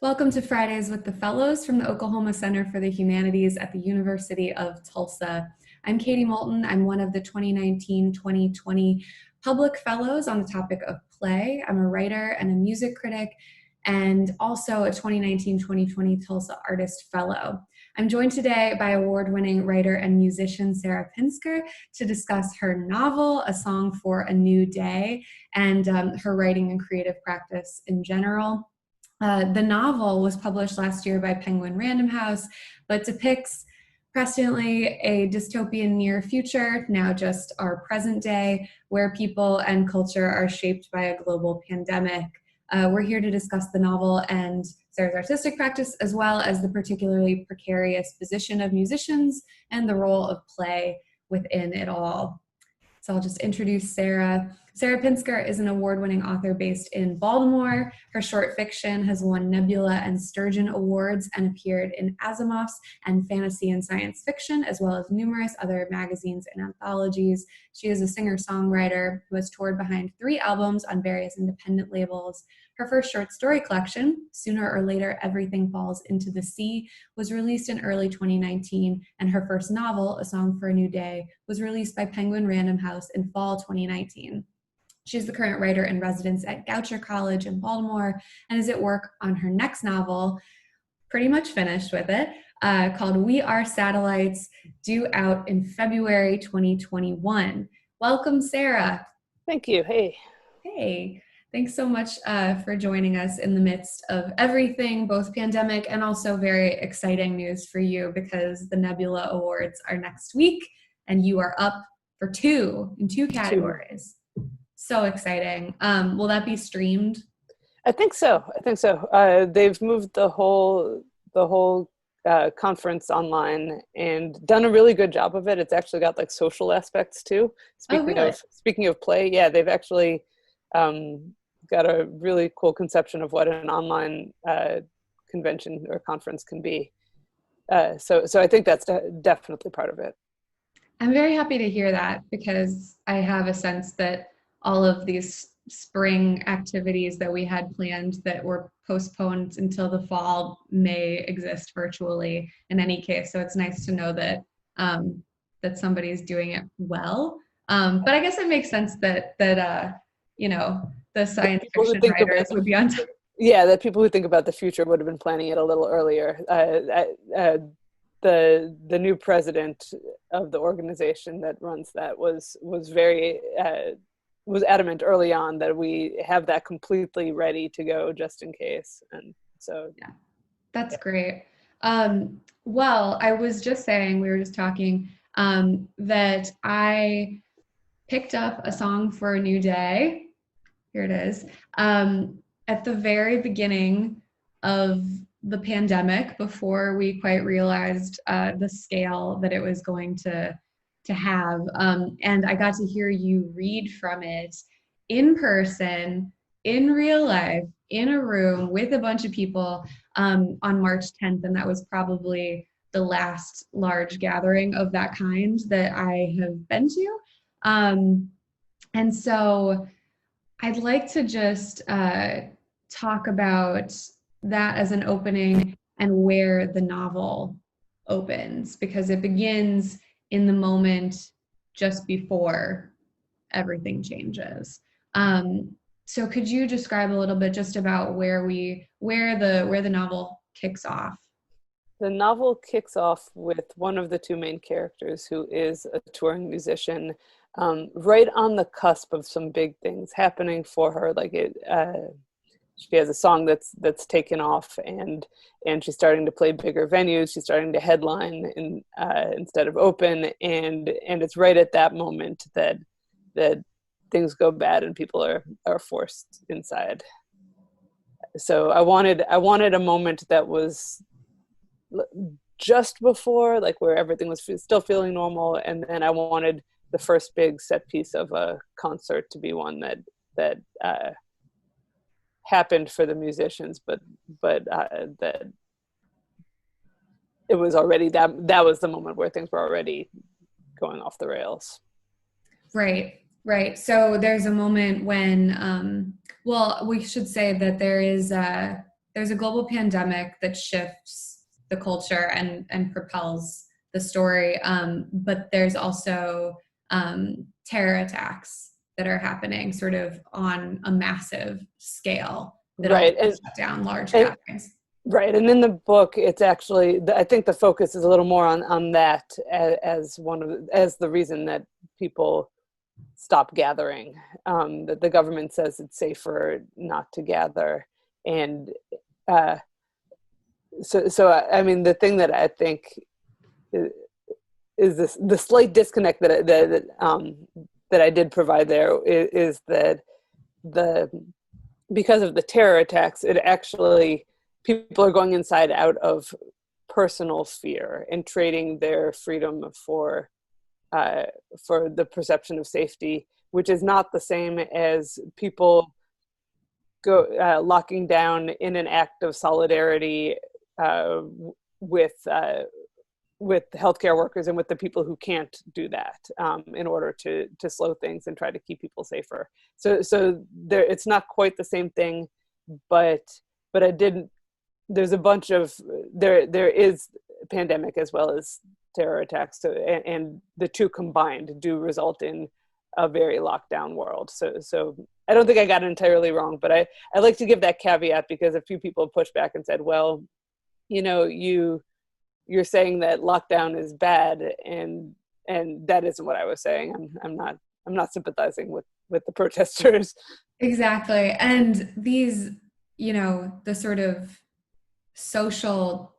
Welcome to Fridays with the Fellows from the Oklahoma Center for the Humanities at the University of Tulsa. I'm Katie Moulton. I'm one of the 2019-2020 Public Fellows on the topic of play. I'm a writer and a music critic, and also a 2019-2020 Tulsa Artist Fellow. I'm joined today by award-winning writer and musician Sarah Pinsker to discuss her novel, A Song for a New Day, and her writing and creative practice in general. The novel was published last year by Penguin Random House, but depicts presciently a dystopian near future, now just our present day, where people and culture are shaped by a global pandemic. We're here to discuss the novel and Sarah's artistic practice, as well as the particularly precarious position of musicians and the role of play within it all. So I'll just introduce Sarah. Sarah Pinsker is an award-winning author based in Baltimore. Her short fiction has won Nebula and Sturgeon Awards and appeared in Asimov's and Fantasy and Science Fiction, as well as numerous other magazines and anthologies. She is a singer-songwriter who has toured behind 3 albums on various independent labels. Her first short story collection, Sooner or Later Everything Falls into the Sea, was released in early 2019, and her first novel, A Song for a New Day, was released by Penguin Random House in fall 2019. She's the current writer in residence at Goucher College in Baltimore and is at work on her next novel, pretty much finished with it, called We Are Satellites, due out in February 2021. Welcome, Sarah. Thank you. Hey. Hey. Thanks so much for joining us in the midst of everything, both pandemic and also very exciting news for you, because the Nebula Awards are next week and you are up for 2 in 2 categories. So exciting. Will that be streamed? I think so. They've moved the whole conference online and done a really good job of it. It's actually got like social aspects too. Speaking of play, yeah, they've actually got a really cool conception of what an online convention or conference can be. So I think that's definitely part of it. I'm very happy to hear that, because I have a sense that all of these spring activities that we had planned that were postponed until the fall may exist virtually in any case. So it's nice to know that that somebody's doing it well. But I guess it makes sense that the science fiction writers would be on time. Yeah, that people who think about the future would have been planning it a little earlier. The new president of the organization that runs that was very was adamant early on that we have that completely ready to go just in case. And so yeah, that's great. Well, I was just saying, we were just talking that I picked up A Song for a New Day. Here it is. At the very beginning of the pandemic, before we quite realized the scale that it was going to have. And I got to hear you read from it in person, in real life, in a room with a bunch of people on March 10th. And that was probably the last large gathering of that kind that I have been to. And so I'd like to just talk about that as an opening and where the novel opens, because it begins in the moment just before everything changes. So could you describe a little bit just about where the novel kicks off? The novel kicks off with one of the 2 main characters, who is a touring musician, right on the cusp of some big things happening for her. She has a song that's taken off, and she's starting to play bigger venues. She's starting to headline instead of open, and it's right at that moment that things go bad and people are forced inside. So I wanted a moment that was just before, like where everything was still feeling normal, and then I wanted the first big set piece of a concert to be one that happened for the musicians, but that it was already that was the moment where things were already going off the rails. Right. So there's a moment when, well, we should say that there is there's a global pandemic that shifts the culture and propels the story, but there's also terror attacks that are happening sort of on a massive scale that also Right. shut down large And gatherings. right, and in the book, it's actually, I think the focus is a little more on that as as the reason that people stop gathering. That the government says it's safer not to gather, and uh, I mean, the thing that I think is, this the slight disconnect that I did provide there is that the because of the terror attacks, it actually people are going inside out of personal fear and trading their freedom for the perception of safety, which is not the same as people locking down in an act of solidarity uh, with healthcare workers and with the people who can't do that in order to slow things and try to keep people safer. So there, it's not quite the same thing, but I didn't. There's a bunch of there is pandemic as well as terror attacks, and the two combined do result in a very locked down world. So I don't think I got it entirely wrong, but I like to give that caveat because a few people pushed back and said, well, you know, you're saying that lockdown is bad, and that isn't what I was saying. I'm not sympathizing with the protesters. Exactly. And these, the sort of social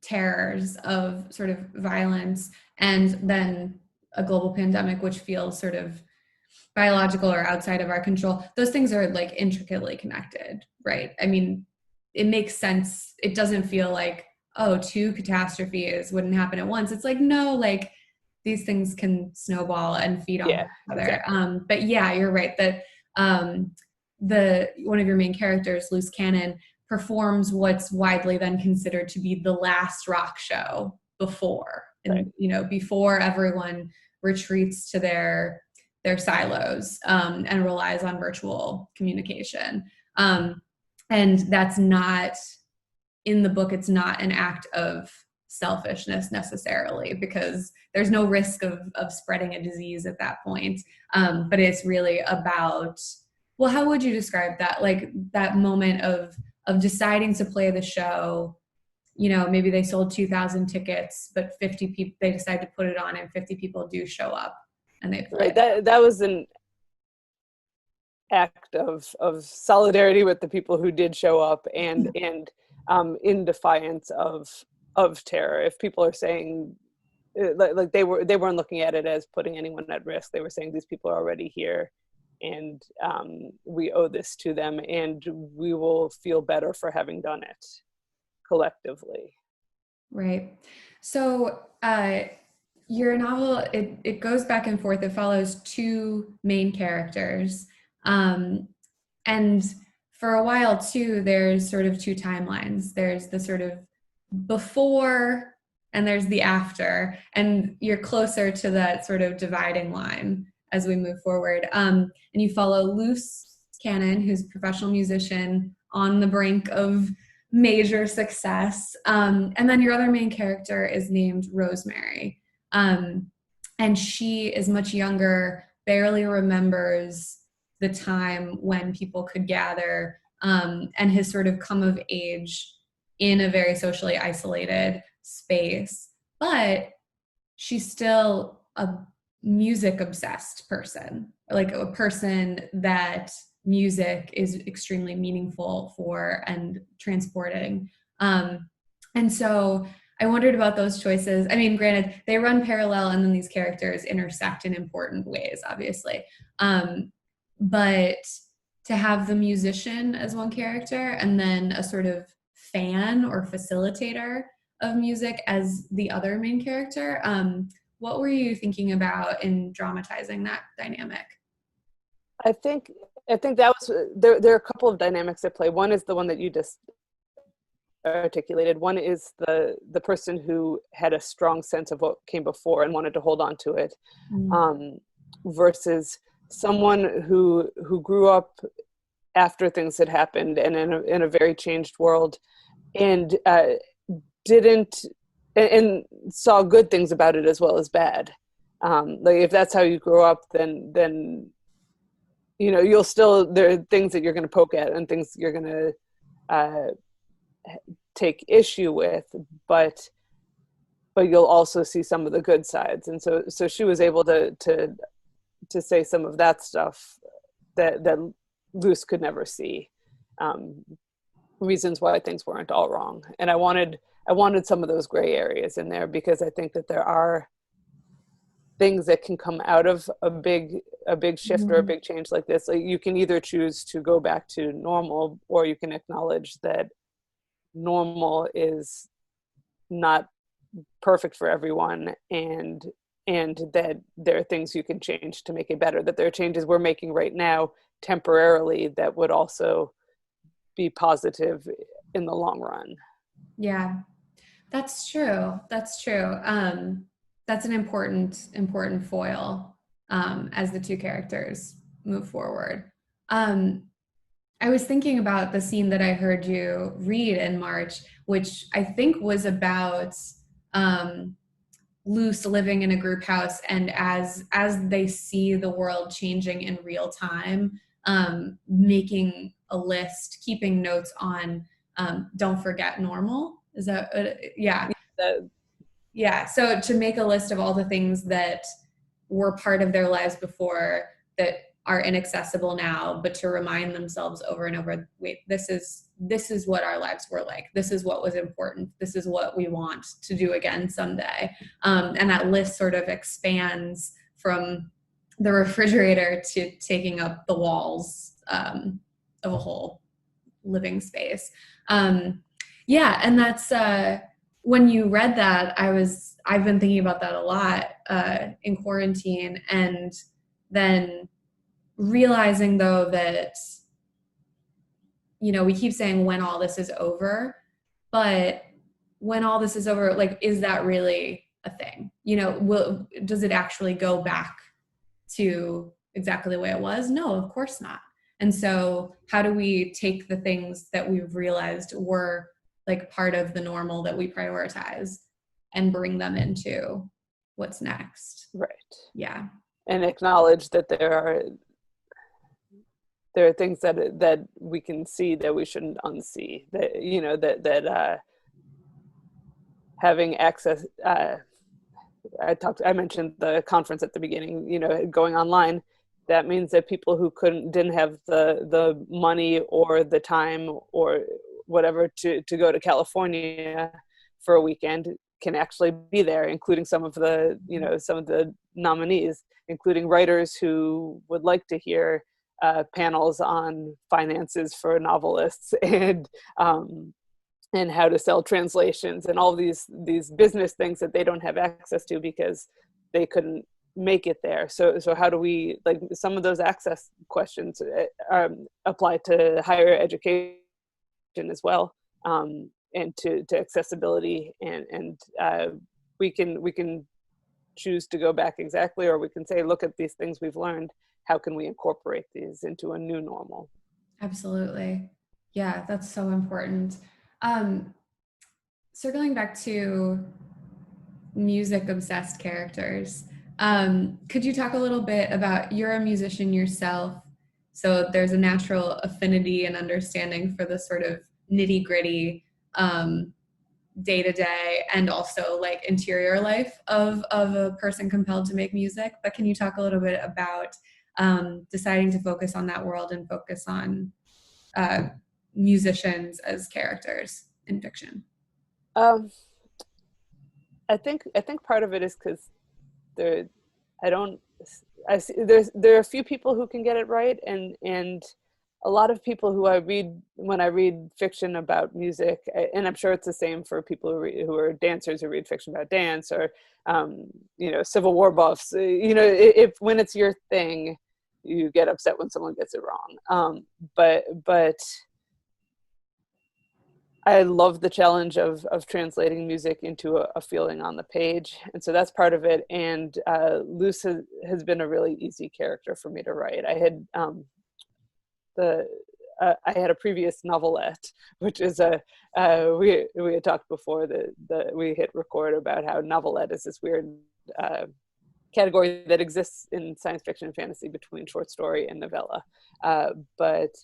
terrors of sort of violence and then a global pandemic, which feels sort of biological or outside of our control, those things are like intricately connected, right? I mean, it makes sense. It doesn't feel like, oh, two catastrophes wouldn't happen at once. It's like, no, like these things can snowball and feed on Yeah, each other. exactly. But yeah, you're right that the one of your main characters, Loose Cannon, performs what's widely then considered to be the last rock show before, Right. and before everyone retreats to their silos and relies on virtual communication. And that's not in the book. It's not an act of selfishness necessarily, because there's no risk of spreading a disease at that point. But it's really about, well, how would you describe that? Like that moment of deciding to play the show. Maybe they sold 2,000 tickets, but 50 people, they decide to put it on and 50 people do show up and they play Right. it. That was an act of solidarity with the people who did show up, and in defiance of terror. If people are saying like they weren't looking at it as putting anyone at risk, they were saying these people are already here, and we owe this to them, and we will feel better for having done it collectively. Right. So your novel, it goes back and forth. It follows two main characters. And for a while too, there's sort of two timelines. There's the sort of before and there's the after. And you're closer to that sort of dividing line as we move forward. And you follow Loose Cannon, who's a professional musician on the brink of major success. And then your other main character is named Rosemary. And she is much younger, barely remembers the time when people could gather, and has sort of come of age in a very socially isolated space. But she's still a music obsessed person, like a person that music is extremely meaningful for and transporting. And so I wondered about those choices. I mean, granted, they run parallel and then these characters intersect in important ways, obviously. But to have the musician as one character and then a sort of fan or facilitator of music as the other main character, what were you thinking about in dramatizing that dynamic? I think that was there. There are a couple of dynamics at play. One is the one that you just articulated. One is the person who had a strong sense of what came before and wanted to hold on to it, versus someone who grew up after things had happened and in a very changed world, and didn't and saw good things about it as well as bad. Like if that's how you grow up, then you'll still, there are things that you're going to poke at and things you're going to uh, take issue with, but you'll also see some of the good sides. And so she was able to say some of that stuff that Luce could never see. Reasons why things weren't all wrong. And I wanted some of those gray areas in there, because I think that there are things that can come out of a big shift or a big change like this. Like, you can either choose to go back to normal, or you can acknowledge that normal is not perfect for everyone, and that there are things you can change to make it better, that there are changes we're making right now temporarily that would also be positive in the long run. Yeah, that's true. That's true. That's an important foil as the two characters move forward. I was thinking about the scene that I heard you read in March, which I think was about Luce living in a group house, and as they see the world changing in real time, making a list, keeping notes on don't forget normal. Is that yeah. Yeah, so to make a list of all the things that were part of their lives before that are inaccessible now, but to remind themselves over and over, wait, this is what our lives were like. This is what was important. This is what we want to do again someday. And that list sort of expands from the refrigerator to taking up the walls of a whole living space. Yeah, and that's when you read that, I've been thinking about that a lot in quarantine, and then realizing though that, we keep saying when all this is over, but when all this is over, like, is that really a thing? Does it actually go back to exactly the way it was? No, of course not. And so how do we take the things that we've realized were like part of the normal that we prioritize and bring them into what's next? Right. Yeah. And acknowledge that there are things that we can see that we shouldn't unsee, that having access, I mentioned the conference at the beginning, going online. That means that people who didn't have the money or the time or whatever to go to California for a weekend can actually be there, including some of the nominees, including writers who would like to hear panels on finances for novelists and how to sell translations and all these business things that they don't have access to because they couldn't make it there. So how do we, like, some of those access questions apply to higher education as well, and to accessibility, and we can choose to go back exactly, or we can say, look at these things we've learned, how can we incorporate these into a new normal? Absolutely. Yeah, that's so important. Circling back to music obsessed characters, could you talk a little bit about, you're a musician yourself, so there's a natural affinity and understanding for the sort of nitty gritty day to day and also like interior life of a person compelled to make music. But can you talk a little bit about deciding to focus on that world and focus on musicians as characters in fiction? I think part of it is because there are a few people who can get it right, and a lot of people who when I read fiction about music, and I'm sure it's the same for people who are dancers who read fiction about dance, or Civil War buffs, if when it's your thing, you get upset when someone gets it wrong. But I love the challenge of translating music into a feeling on the page. And so that's part of it. And Luce has been a really easy character for me to write. I had a previous novelette, which is we had talked before that we hit record about how novelette is this weird category that exists in science fiction and fantasy between short story and novella. But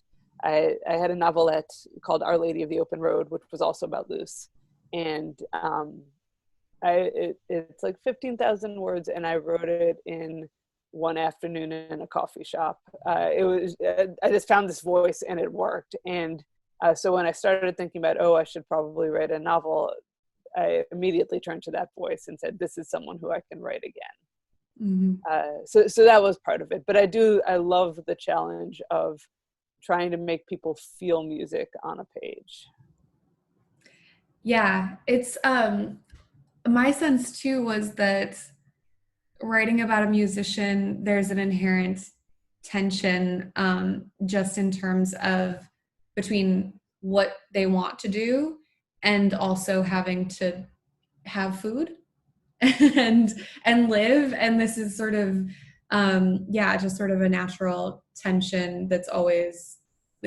I had a novelette called Our Lady of the Open Road, which was also about Luce. And it's like 15,000 words, and I wrote it in one afternoon in a coffee shop. I just found this voice and it worked. And so when I started thinking about, oh, I should probably write a novel, I immediately turned to that voice and said, this is someone who I can write again. So that was part of it. But I love the challenge of trying to make people feel music on a page. Yeah, it's my sense too was that writing about a musician, there's an inherent tension just in terms of between what they want to do and also having to have food and live. And this is sort of just sort of a natural tension that's always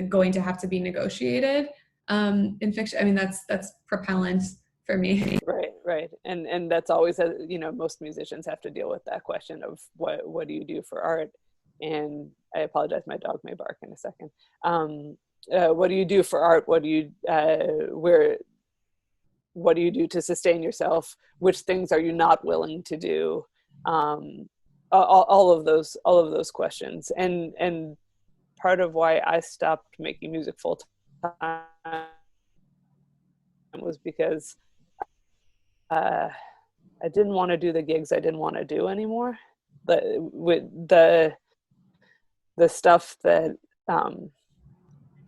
going to have to be negotiated in fiction. I mean, that's propellant for me. Right. And that's always, most musicians have to deal with that question of what do you do for art? And I apologize, my dog may bark in a second. What do you do for art? What do you to sustain yourself? Which things are you not willing to do? All of those questions. And part of why I stopped making music full time was because I didn't want to do the gigs I didn't want to do anymore. With the stuff that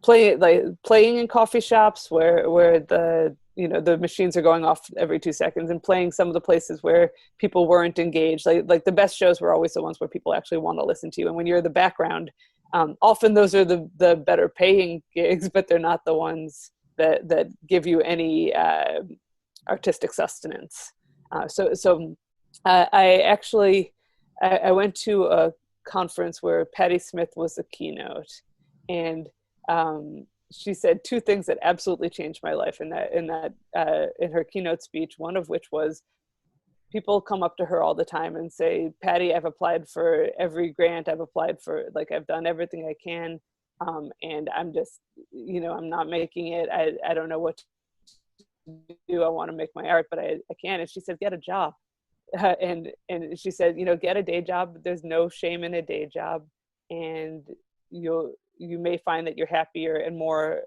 playing in coffee shops where the machines are going off every 2 seconds, and playing some of the places where people weren't engaged. Like the best shows were always the ones where people actually want to listen to you. And when you're the background, often those are the better paying gigs, but they're not the ones that give you any artistic sustenance. So I went to a conference where Patti Smith was the keynote, and she said two things that absolutely changed my life in her keynote speech. One of which was, people come up to her all the time and say, Patti, I've applied for every grant I've applied for, I've done everything I can, and I'm just, I'm not making it. I don't know what to do. I want to make my art, but I can't. And she said, get a job. And she said, get a day job. There's no shame in a day job, and you may find that you're happier and more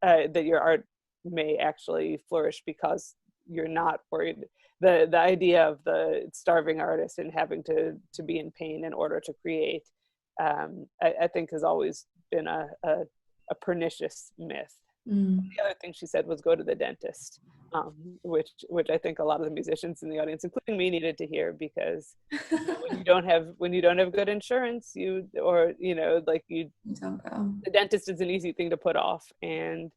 that your art may actually flourish because you're not worried. The idea of the starving artist and having to be in pain in order to create, I think has always been a pernicious myth. The other thing she said was go to the dentist, which I think a lot of the musicians in the audience, including me, needed to hear, because when you don't have good insurance, the dentist is an easy thing to put off. And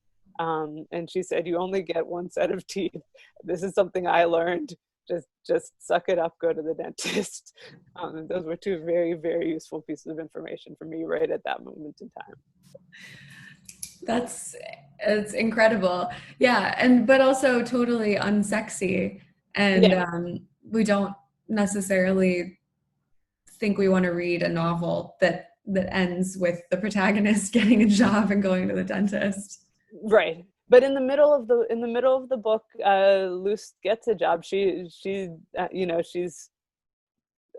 she said, you only get one set of teeth. This is something I learned. Just suck it up, go to the dentist. Those were two very, very useful pieces of information for me right at that moment in time. It's incredible. Yeah. But also totally unsexy. And we don't necessarily think we want to read a novel that ends with the protagonist getting a job and going to the dentist. Right. But in the middle of the book, Luce gets a job. She's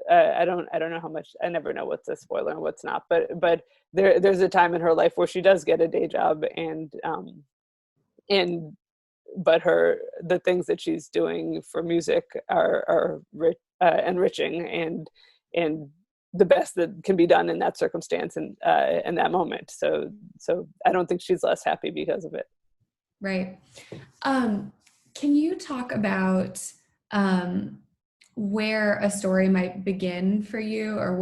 I don't know how much, I never know what's a spoiler and what's not, but there's a time in her life where she does get a day job, but the things that she's doing for music are enriching and the best that can be done in that circumstance and in that moment. So I don't think she's less happy because of it. Right. Can you talk about where a story might begin for you, or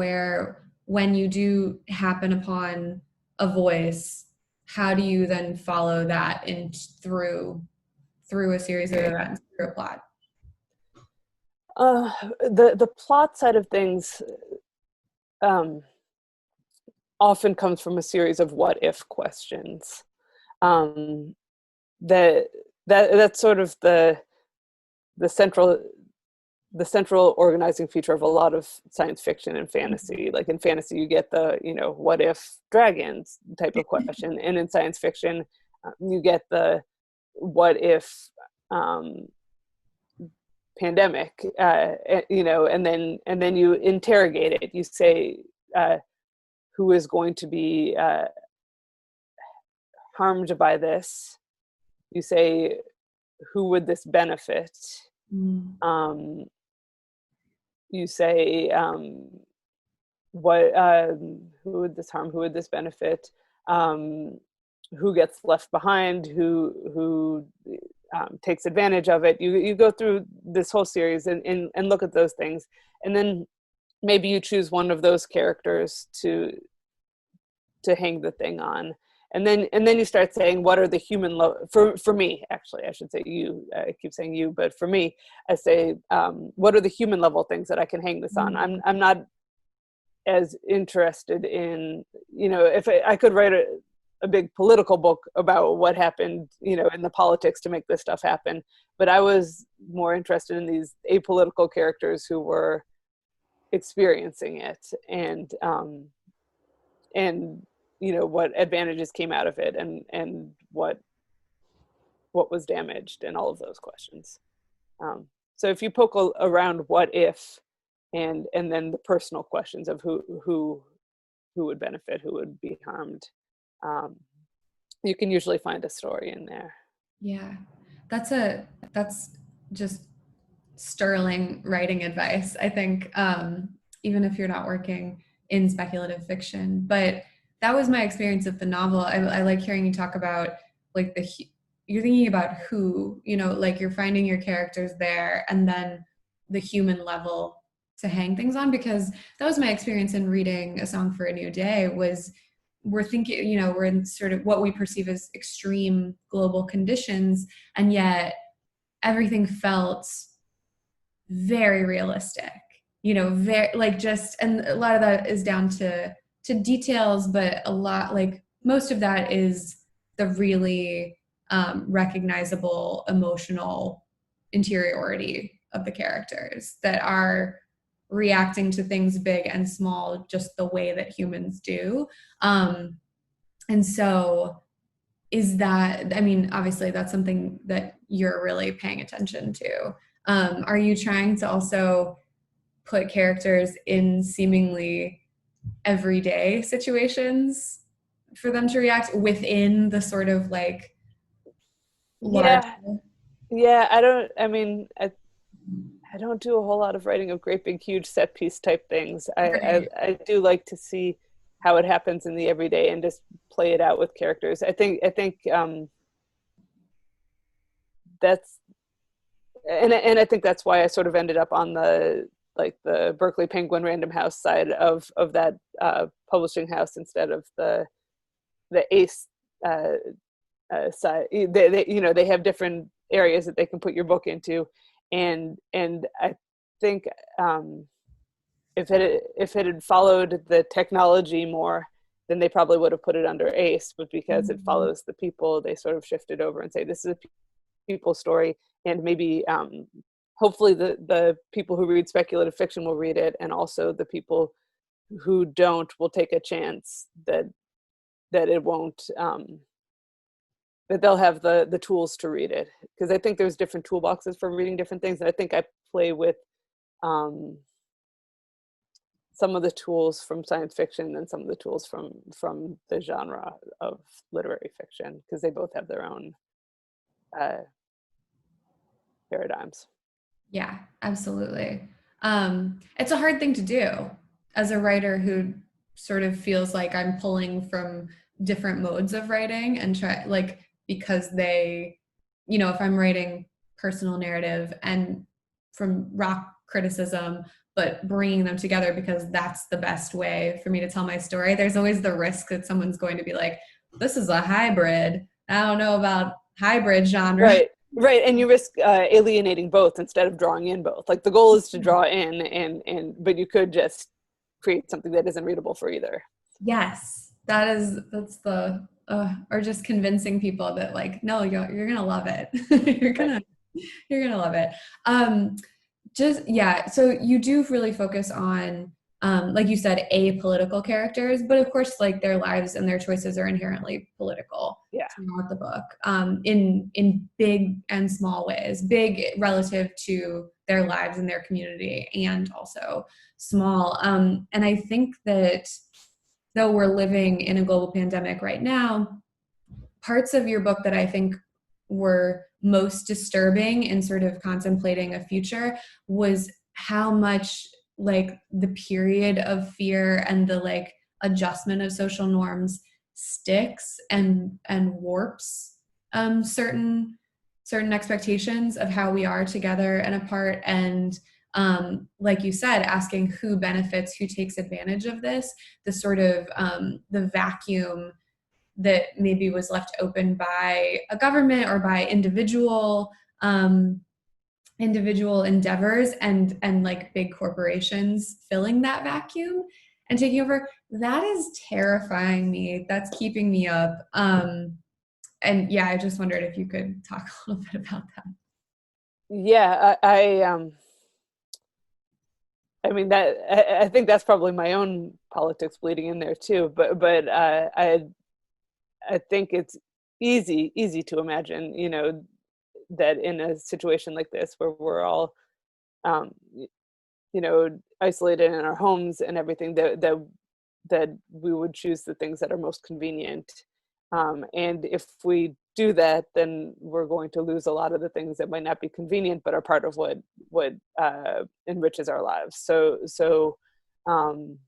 when you do happen upon a voice, how do you then follow that through a series of events, through a plot? The plot side of things often comes from a series of what if questions. Um, that that's sort of the central the central organizing feature of a lot of science fiction and fantasy. Like in fantasy, you get the, what if dragons type of question. And in science fiction, you get the what if pandemic, and then you interrogate it. You say, who is going to be harmed by this? You say, who would this benefit? Mm. You say, who would this harm? Who would this benefit? Who gets left behind? Who takes advantage of it? You go through this whole series and look at those things, and then maybe you choose one of those characters to hang the thing on. And then you start saying, what are the human for me, actually, I should say you, I keep saying you, but for me, I say, what are the human level things that I can hang this on? I'm not as interested in, if I could write a big political book about what happened, in the politics to make this stuff happen. But I was more interested in these apolitical characters who were experiencing it, and what advantages came out of it, and what was damaged, and all of those questions. So if you poke around what if, and then the personal questions of who would benefit, who would be harmed, you can usually find a story in there. Yeah, that's just sterling writing advice, I think, even if you're not working in speculative fiction. But that was my experience with the novel. I like hearing you talk about, like, you're thinking about who, like you're finding your characters there, and then the human level to hang things on, because that was my experience in reading A Song for a New Day. Was we're thinking, we're in sort of what we perceive as extreme global conditions, and yet everything felt very realistic, very, like, just, and a lot of that is down to details, but a lot, like, most of that is the really recognizable emotional interiority of the characters that are reacting to things big and small just the way that humans do. And so is that, I mean, obviously that's something that you're really paying attention to. Are you trying to also put characters in seemingly everyday situations for them to react within the sort of, like, large? Yeah, I don't do a whole lot of writing of great big huge set piece type things. Right. I do like to see how it happens in the everyday and just play it out with characters. I think that's, and I think that's why I sort of ended up on the Berkeley Penguin Random House side of that publishing house instead of the Ace side. They have different areas that they can put your book into, and I think if it had followed the technology more, then they probably would have put it under Ace. But because it follows the people, they sort of shifted over and say, this is a people story, and maybe hopefully the people who read speculative fiction will read it, and also the people who don't will take a chance that it won't, that they'll have the tools to read it. Because I think there's different toolboxes for reading different things, and I think I play with some of the tools from science fiction and some of the tools from the genre of literary fiction, because they both have their own paradigms. Yeah, absolutely. It's a hard thing to do as a writer who sort of feels like I'm pulling from different modes of writing and try, like, because they, if I'm writing personal narrative and from rock criticism, but bringing them together because that's the best way for me to tell my story, there's always the risk that someone's going to be like, this is a hybrid. I don't know about hybrid genre. Right, and you risk alienating both instead of drawing in both. Like, the goal is to draw in, but you could just create something that isn't readable for either. Yes, that's the or just convincing people that like, no, you're gonna love it. you're Right. gonna you're gonna love it. Um, just yeah, so you do really focus on like you said, apolitical characters, but of course, like their lives and their choices are inherently political Yeah. throughout the book, in big and small ways. Big relative to their lives and their community, and also small. And I think that though we're living in a global pandemic right now, parts of your book that I think were most disturbing in sort of contemplating a future was how much like the period of fear and the like adjustment of social norms sticks and warps certain expectations of how we are together and apart, and like you said, asking who benefits, who takes advantage of this, the sort of the vacuum that maybe was left open by a government or by individual endeavors, and like big corporations filling that vacuum and taking over. That is terrifying me. That's keeping me up. And yeah, I just wondered if you could talk a little bit about that. Yeah, I mean that I think that's probably my own politics bleeding in there too. But I think it's easy to imagine, that in a situation like this where we're all, um, isolated in our homes and everything, that we would choose the things that are most convenient. And if we do that, then we're going to lose a lot of the things that might not be convenient, but are part of what enriches our lives. So um,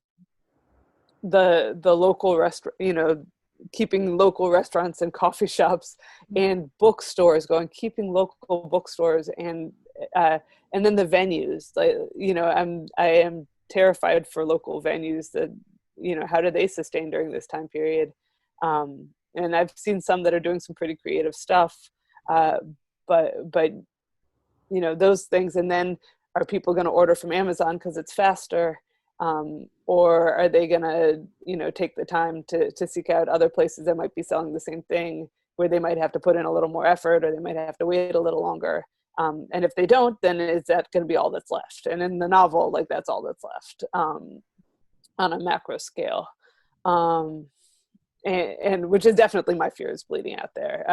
the local restaurant, keeping local restaurants and coffee shops and bookstores going, keeping local bookstores, and then the venues, like, I am terrified for local venues that, how do they sustain during this time period? And I've seen some that are doing some pretty creative stuff, uh, but those things. And then, are people going to order from Amazon because it's faster? Or are they going to, take the time to seek out other places that might be selling the same thing, where they might have to put in a little more effort, or they might have to wait a little longer? And if they don't, then is that going to be all that's left? And in the novel, like, that's all that's left, on a macro scale. Um, and which is definitely my fear, is bleeding out there,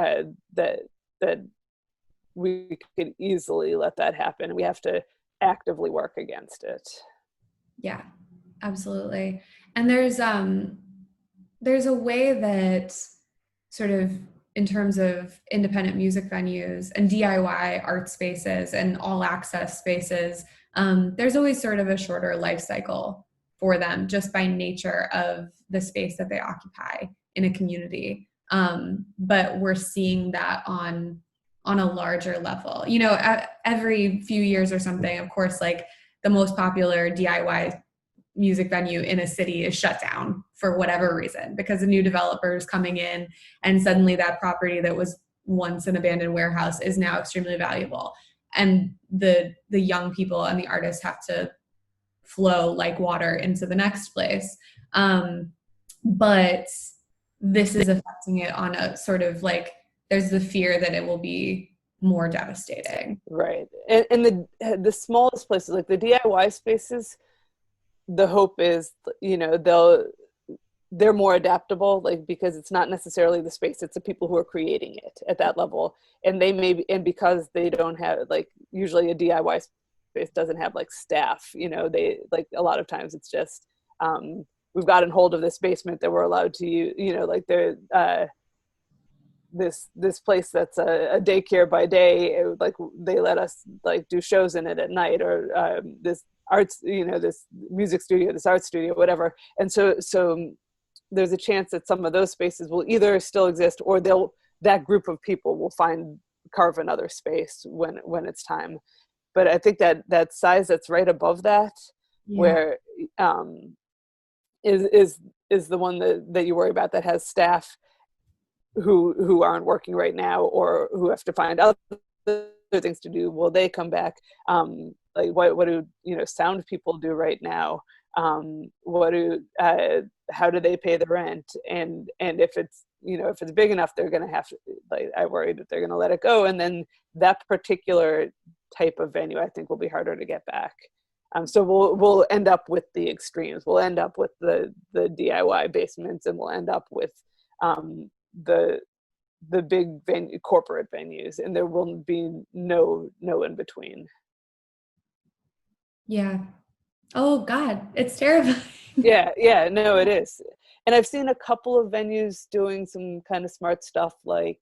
that we could easily let that happen, and we have to actively work against it. Yeah, absolutely. And there's a way that sort of in terms of independent music venues and DIY art spaces and all access spaces, there's always sort of a shorter life cycle for them just by nature of the space that they occupy in a community. But we're seeing that on a larger level. Every few years or something, of course, like the most popular DIY music venue in a city is shut down for whatever reason because a new developer is coming in, and suddenly that property that was once an abandoned warehouse is now extremely valuable, and the young people and the artists have to flow like water into the next place. But this is affecting it on a sort of like, there's the fear that it will be more devastating. Right. And the smallest places, like the DIY spaces, the hope is, they're more adaptable, like, because it's not necessarily the space, it's the people who are creating it at that level. And they may be, and because they don't have, like, usually a DIY space doesn't have like staff, they, like, a lot of times it's just, we've gotten hold of this basement that we're allowed to use, like they're, this place that's a daycare by day, like they let us like do shows in it at night, or this arts, this music studio, this art studio, whatever. And so there's a chance that some of those spaces will either still exist, or that group of people will carve another space when it's time. But I think that size that's right above that, Yeah. where is the one that you worry about, that has staff who aren't working right now, or who have to find other things to do. Will they come back? Like, what do sound people do right now? what do how do they pay the rent, and if it's, you know, if it's big enough, they're going to have to, like, I worry that they're going to let it go, and then that particular type of venue I think will be harder to get back. So we'll end up with the extremes. We'll end up with the DIY basements, and we'll end up with the big corporate venues, and there will be no in between. Yeah. Oh God, it's terrifying. Yeah, no, it is. And I've seen a couple of venues doing some kind of smart stuff, like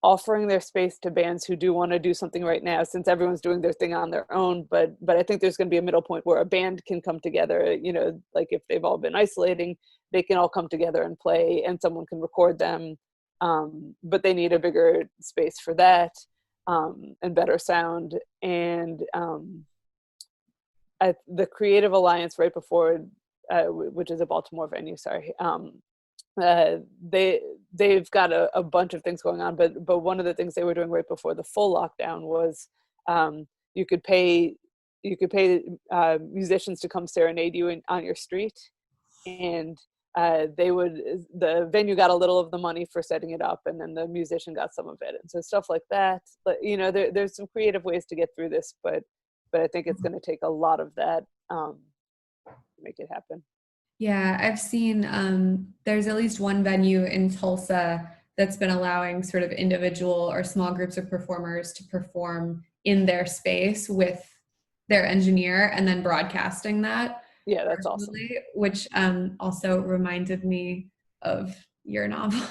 offering their space to bands who do want to do something right now, since everyone's doing their thing on their own. But I think there's going to be a middle point where a band can come together, you know, like if they've all been isolating, they can all come together and play, and someone can record them. But they need a bigger space for that, and better sound. And at the Creative Alliance right before, which is a Baltimore venue, sorry, they've got a bunch of things going on, but one of the things they were doing right before the full lockdown was you could pay musicians to come serenade you on your street, and the venue got a little of the money for setting it up, and then the musician got some of it, and so stuff like that. But you know, there's some creative ways to get through this, but I think it's going to take a lot of that to make it happen. Yeah, I've seen there's at least one venue in Tulsa that's been allowing sort of individual or small groups of performers to perform in their space with their engineer and then broadcasting that. Yeah, that's awesome. Which also reminded me of your novel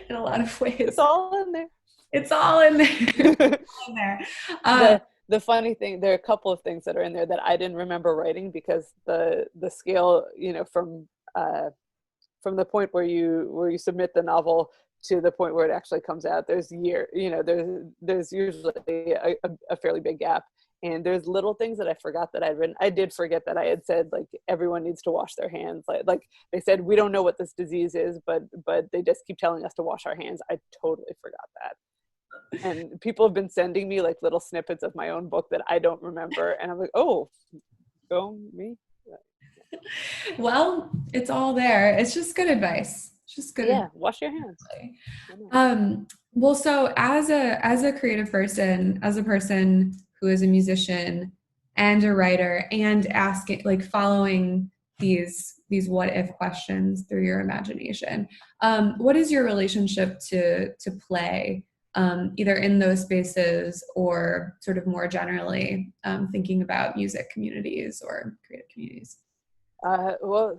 in a lot of ways. It's all in there. It's all in there. It's all in there. The funny thing, there are a couple of things that are in there that I didn't remember writing, because the scale, you know, from the point where you submit the novel to the point where it actually comes out, there's there's usually a fairly big gap. And there's little things that I forgot that I'd written. I did forget that I had said, like, everyone needs to wash their hands. Like they said, we don't know what this disease is, but they just keep telling us to wash our hands. I totally forgot that. And people have been sending me like little snippets of my own book that I don't remember. And I'm like, oh, go me. Well, it's all there. It's just good advice. It's just good. Yeah, wash your hands. Well, so as a creative person, as a person who is a musician and a writer, and asking, like, following these what if questions through your imagination, what is your relationship to play, either in those spaces or sort of more generally, thinking about music communities or creative communities? Well,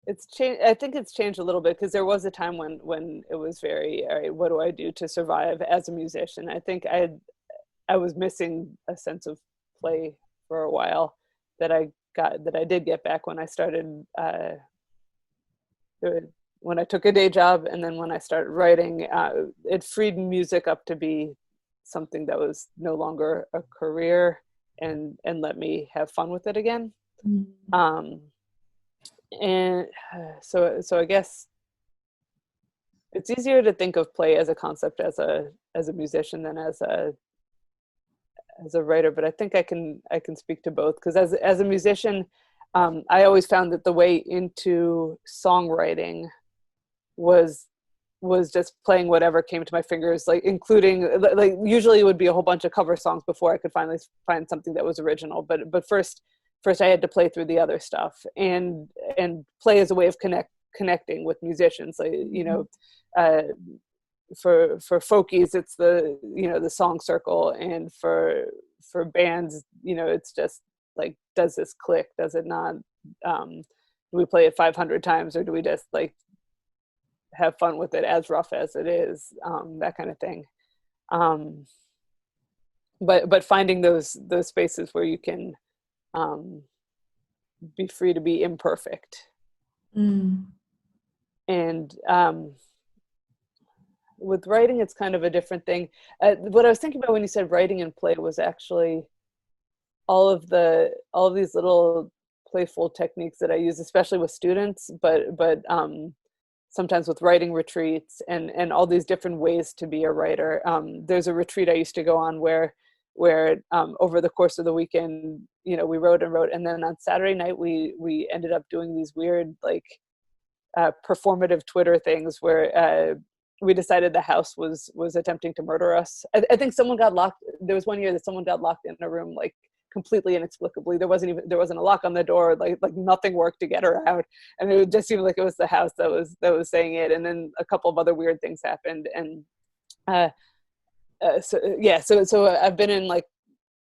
it's changed. I think it's changed a little bit, because there was a time when it was very, all right, what do I do to survive as a musician? I think I was missing a sense of play for a while that I did get back when I started, when I took a day job, and then when I started writing. It freed music up to be something that was no longer a career, and let me have fun with it again. Mm-hmm. And so I guess it's easier to think of play as a concept as a musician than as a writer, but I think I can speak to both, because as a musician, I always found that the way into songwriting was just playing whatever came to my fingers, like including, like, usually it would be a whole bunch of cover songs before I could finally find something that was original. But first I had to play through the other stuff, and play as a way of connecting with musicians. Like, you know, for folkies, it's the song circle, and for bands, you know, it's just like, does this click? Does it not? Do we play it 500 times, or do we just like have fun with it, as rough as it is? That kind of thing. But finding those spaces where you can be free to be imperfect. And with writing, it's kind of a different thing. What I was thinking about when you said writing and play was actually all of these little playful techniques that I use, especially with students, but sometimes with writing retreats, and all these different ways to be a writer. There's a retreat I used to go on where where over the course of the weekend, we wrote and wrote, and then on Saturday night we ended up doing these weird like performative Twitter things where we decided the house was attempting to murder us. I think someone got locked. There was one year that someone got locked in a room like completely inexplicably. There wasn't a lock on the door. Like nothing worked to get her out, and it just seemed like it was the house that was saying it. And then a couple of other weird things happened, and so I've been in like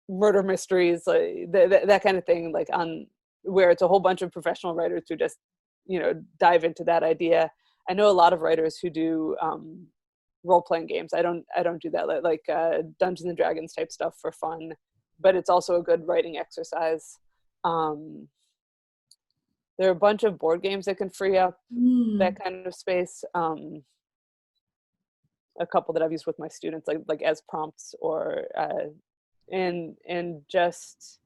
murder mysteries, like that kind of thing, like on where it's a whole bunch of professional writers who just dive into that idea. I know a lot of writers who do role-playing games. I don't do that, like Dungeons and Dragons type stuff for fun, but it's also a good writing exercise. There are a bunch of board games that can free up that kind of space. A couple that I've used with my students, like as prompts, or and just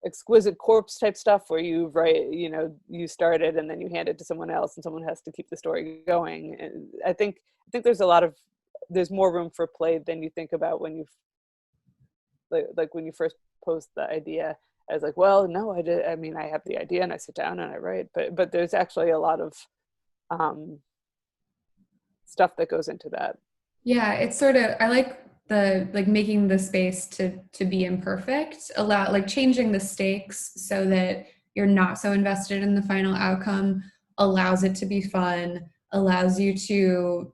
exquisite corpse type stuff where you write, you start it and then you hand it to someone else and someone has to keep the story going. And I think there's more room for play than you think about when you like when you first post the idea as like, well, no, I have the idea and I sit down and I write, but there's actually a lot of stuff that goes into that. Yeah, it's sort of, I like the making the space to be imperfect, changing the stakes so that you're not so invested in the final outcome, allows it to be fun, allows you to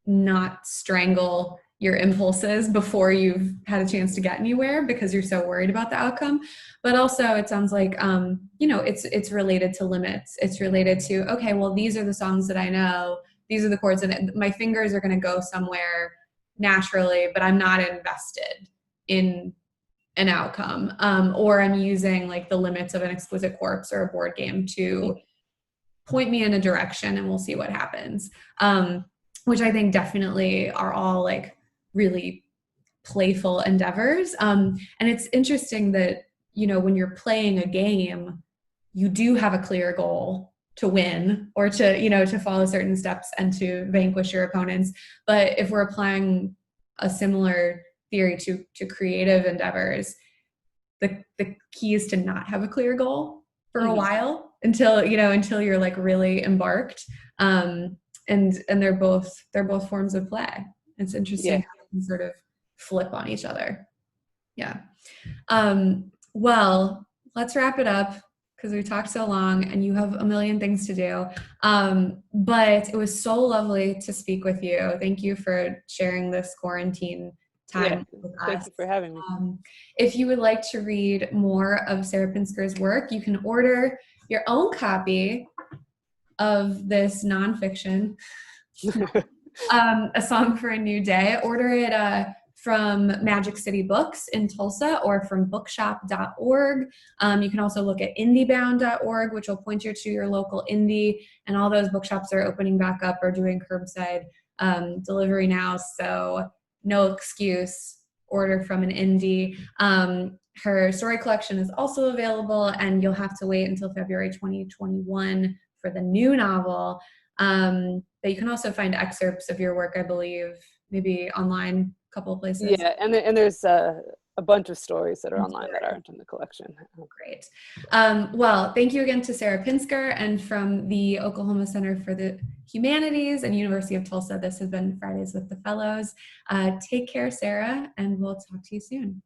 not strangle your impulses before you've had a chance to get anywhere because you're so worried about the outcome. But also it sounds like it's related to limits. It's related to, okay, well, these are the songs that I know, these are the chords, and my fingers are going to go somewhere naturally, but I'm not invested in an outcome, or I'm using like the limits of an exquisite corpse or a board game to point me in a direction and we'll see what happens, which I think definitely are all like really playful endeavors. And it's interesting that when you're playing a game, you do have a clear goal to win or to follow certain steps and to vanquish your opponents. But if we're applying a similar theory to creative endeavors, the key is to not have a clear goal for a while until you're like really embarked. And they're both forms of play. It's interesting how they can sort of flip on each other. Yeah. Well, let's wrap it up, because we talked so long and you have a million things to do. But it was so lovely to speak with you. Thank you for sharing this quarantine time with us. Thank you for having me. If you would like to read more of Sarah Pinsker's work, you can order your own copy of this nonfiction, A Song for a New Day. Order it from Magic City Books in Tulsa or from bookshop.org. You can also look at indiebound.org, which will point you to your local indie, and all those bookshops are opening back up or doing curbside delivery now, so no excuse. Order from an indie. Her story collection is also available, and you'll have to wait until February 2021 for the new novel. But you can also find excerpts of your work, I believe, maybe online, a couple of places. Yeah, and there's a bunch of stories that are online that aren't in the collection. Great. Well, thank you again to Sarah Pinsker, and from the Oklahoma Center for the Humanities and University of Tulsa, this has been Fridays with the Fellows. Take care, Sarah, and we'll talk to you soon.